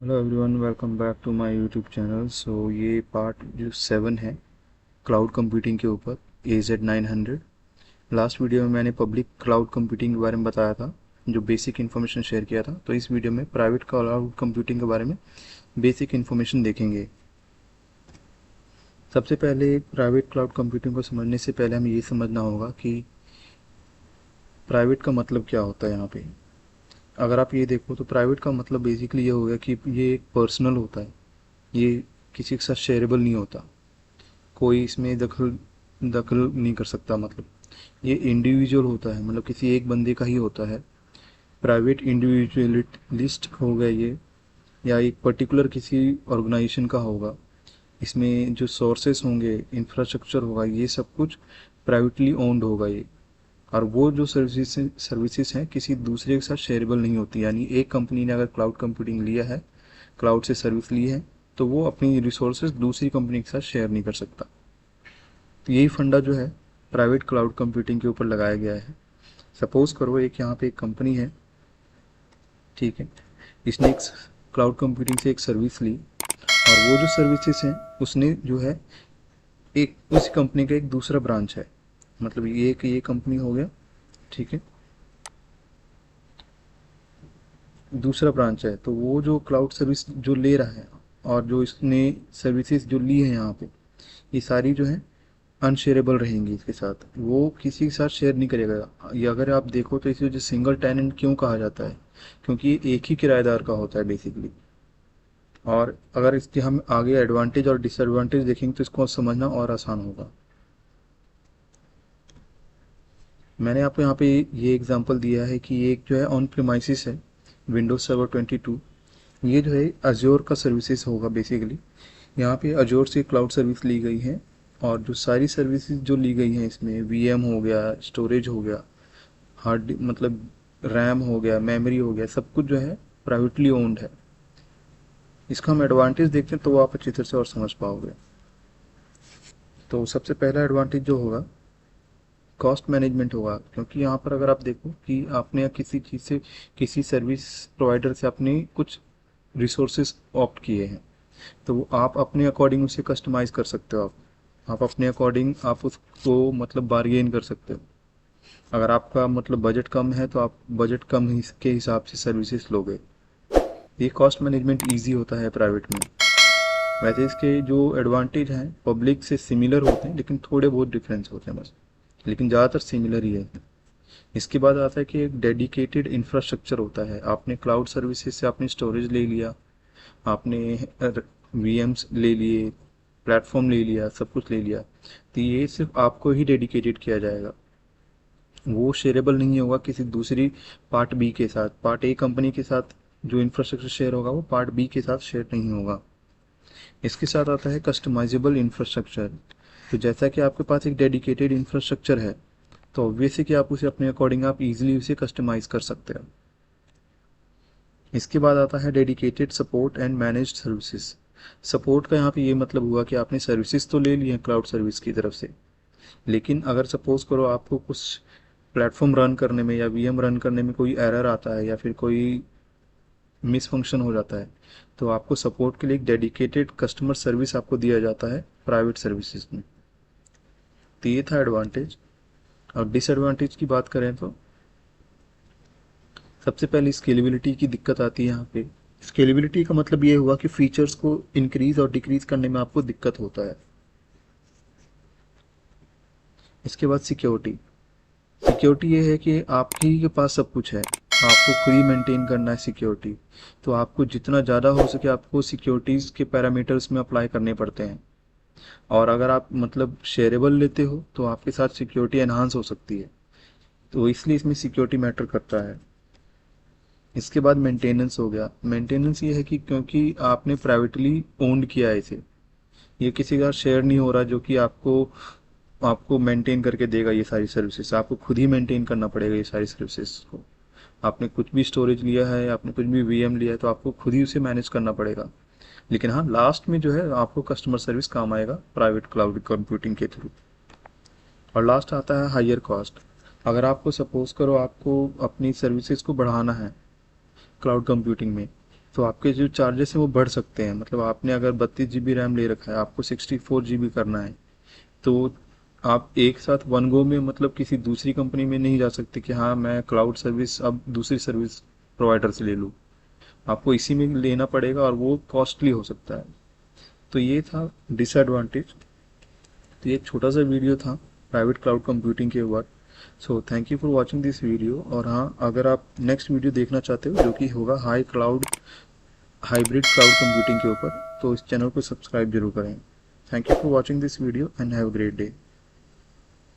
Hello everyone, welcome back to my YouTube channel. So ये part जो 7 है cloud computing के ऊपर AZ900। लास्ट वीडियो में मैंने पब्लिक क्लाउड कंप्यूटिंग के बारे में बताया था, जो बेसिक इन्फॉर्मेशन शेयर किया था। तो इस वीडियो में प्राइवेट क्लाउड कंप्यूटिंग के बारे में बेसिक इन्फॉर्मेशन देखेंगे। सबसे पहले प्राइवेट क्लाउड कंप्यूटिंग को समझने से पहले हमें ये समझना होगा कि प्राइवेट का मतलब क्या होता है। यहाँ पे अगर आप ये देखो तो प्राइवेट का मतलब बेसिकली ये हो गया कि ये एक पर्सनल होता है, ये किसी के साथ शेयरेबल नहीं होता, कोई इसमें दखल दखल नहीं कर सकता। मतलब ये इंडिविजुअल होता है, मतलब किसी एक बंदे का ही होता है। प्राइवेट इंडिविजुअलिस्ट हो गया ये, या एक पर्टिकुलर किसी ऑर्गेनाइजेशन का होगा। इसमें जो सोर्सेस होंगे, इंफ्रास्ट्रक्चर होगा, ये सब कुछ प्राइवेटली ओन्ड होगा ये। और वो जो सर्विसेज हैं किसी दूसरे के साथ शेयरेबल नहीं होती। यानी एक कंपनी ने अगर क्लाउड कंप्यूटिंग लिया है, क्लाउड से सर्विस ली है, तो वो अपनी रिसोर्सेज दूसरी कंपनी के साथ शेयर नहीं कर सकता। तो यही फंडा जो है प्राइवेट क्लाउड कंप्यूटिंग के ऊपर लगाया गया है। सपोज करो एक यहाँ पे एक कंपनी है, ठीक है, इसने एक क्लाउड कंप्यूटिंग से एक सर्विस ली, और वो जो सर्विसेज हैं उसने जो है एक उस कंपनी का एक दूसरा ब्रांच है। मतलब ये कंपनी हो गया, ठीक है, दूसरा ब्रांच है। तो वो जो क्लाउड सर्विस जो ले रहा है और जो इसने सर्विसेज जो ली है यहाँ पे, ये सारी जो है अनशेयरेबल रहेंगी इसके साथ, वो किसी के साथ शेयर नहीं करेगा। ये अगर आप देखो तो इसे जो सिंगल टेनेंट क्यों कहा जाता है, क्योंकि ये एक ही किराएदार का होता है बेसिकली। और अगर इसके हम आगे एडवांटेज और डिसएडवांटेज देखेंगे तो इसको समझना और आसान होगा। मैंने आपको यहाँ पे ये एग्जांपल दिया है कि ये एक जो है ऑन प्रीमाइसिस है, विंडोज सर्वर 22। ये जो है अज्योर का सर्विसेज होगा बेसिकली। यहाँ पे अज्योर से क्लाउड सर्विस ली गई है, और जो सारी सर्विसेज जो ली गई हैं इसमें वीएम हो गया, स्टोरेज हो गया, हार्ड मतलब रैम हो गया, मेमोरी हो गया, सब कुछ जो है प्राइवेटली ओन्ड है। इसका हम एडवांटेज देखते हैं तो वो आप अच्छी तरह से और समझ पाओगे। तो सबसे पहला एडवांटेज जो होगा कॉस्ट मैनेजमेंट होगा, क्योंकि यहाँ पर अगर आप देखो कि आपने किसी चीज़ से, किसी सर्विस प्रोवाइडर से आपने कुछ रिसोर्सेज ऑप्ट किए हैं, तो वो आप अपने अकॉर्डिंग उसे कस्टमाइज़ कर सकते हो। आप अपने अकॉर्डिंग आप उसको मतलब बार्गेन कर सकते हो। अगर आपका मतलब बजट कम है तो आप बजट कम के हिसाब से सर्विसेज लोगे। ये कॉस्ट मैनेजमेंट इजी होता है प्राइवेट में। वैसे इसके जो एडवांटेज हैं पब्लिक से सिमिलर होते हैं, लेकिन थोड़े बहुत डिफरेंस होते हैं बस, लेकिन ज़्यादातर सिमिलर ही है। इसके बाद आता है कि एक डेडिकेटेड इंफ्रास्ट्रक्चर होता है। आपने क्लाउड सर्विसेज से आपने स्टोरेज ले लिया, आपने वीएम्स ले लिए, प्लेटफॉर्म ले लिया, सब कुछ ले लिया, तो ये सिर्फ आपको ही डेडिकेटेड किया जाएगा। वो शेयरेबल नहीं होगा किसी दूसरी पार्ट बी के साथ। पार्ट ए कंपनी के साथ जो इंफ्रास्ट्रक्चर शेयर होगा वो पार्ट बी के साथ शेयर नहीं होगा। इसके साथ आता है कस्टमाइजेबल इंफ्रास्ट्रक्चर। तो जैसा कि आपके पास एक डेडिकेटेड इंफ्रास्ट्रक्चर है, तो ऑब्वियसली कि आप उसे अपने अकॉर्डिंग आप इजीली उसे कस्टमाइज कर सकते हो। इसके बाद आता है dedicated support and managed services. Support का यहाँ पे ये मतलब हुआ कि आपने सर्विसेज तो ले ली हैं क्लाउड सर्विस की तरफ से, लेकिन अगर सपोज करो आपको कुछ प्लेटफॉर्म रन करने में या वीएम रन करने में कोई एरर आता है या फिर कोई मिस फंक्शन हो जाता है, तो आपको सपोर्ट के लिए एक डेडिकेटेड कस्टमर सर्विस आपको दिया जाता है प्राइवेट सर्विसेज में। तो ये था एडवांटेज। और डिसएडवांटेज की बात करें तो सबसे पहले स्केलेबिलिटी की दिक्कत आती है यहाँ पे। स्केलेबिलिटी का मतलब ये हुआ कि फीचर्स को इंक्रीज और डिक्रीज करने में आपको दिक्कत होता है। इसके बाद सिक्योरिटी। सिक्योरिटी ये है कि आप ही के पास सब कुछ है, आपको खुद ही मेंटेन करना है सिक्योरिटी। तो आपको जितना ज़्यादा हो सके आपको सिक्योरिटीज़ के पैरामीटर्स में अप्लाई करने पड़ते हैं। और अगर आप मतलब शेयरेबल लेते हो तो आपके साथ सिक्योरिटी एनहांस हो सकती है, तो इसलिए इसमें सिक्योरिटी मैटर करता है। इसके बाद मेंटेनेंस हो गया। मेंटेनेंस ये है कि क्योंकि आपने प्राइवेटली ओन्ड किया है इसे, ये किसी का शेयर नहीं हो रहा जो कि आपको आपको मेंटेन करके देगा। ये सारी सर्विसेज आपको खुद ही मेंटेन करना पड़ेगा। ये सारी सर्विसेज को आपने कुछ भी स्टोरेज लिया है, आपने कुछ भी वीएम लिया है, तो आपको खुद ही उसे मैनेज करना पड़ेगा। लेकिन हाँ, लास्ट में जो है आपको कस्टमर सर्विस काम आएगा प्राइवेट क्लाउड कंप्यूटिंग के थ्रू। और लास्ट आता है हायर कॉस्ट। अगर आपको सपोज करो आपको अपनी सर्विसेज को बढ़ाना है क्लाउड कंप्यूटिंग में, तो आपके जो चार्जेस हैं वो बढ़ सकते हैं। मतलब आपने अगर 32 GB रैम ले रखा है, आपको 64 GB करना है, तो आप एक साथ वन गो में मतलब किसी दूसरी कंपनी में नहीं जा सकते कि हाँ मैं क्लाउड सर्विस अब दूसरी सर्विस प्रोवाइडर से ले लूँ। आपको इसी में लेना पड़ेगा और वो कॉस्टली हो सकता है। तो ये था डिसएडवांटेज। तो ये एक छोटा सा वीडियो था प्राइवेट क्लाउड कंप्यूटिंग के ऊपर। So thank you for watching this video. और हाँ, अगर आप नेक्स्ट वीडियो देखना चाहते हो जो कि होगा हाइब्रिड क्लाउड कंप्यूटिंग के ऊपर, तो इस चैनल को सब्सक्राइब जरूर करें। Thank you for watching this video and have a great day.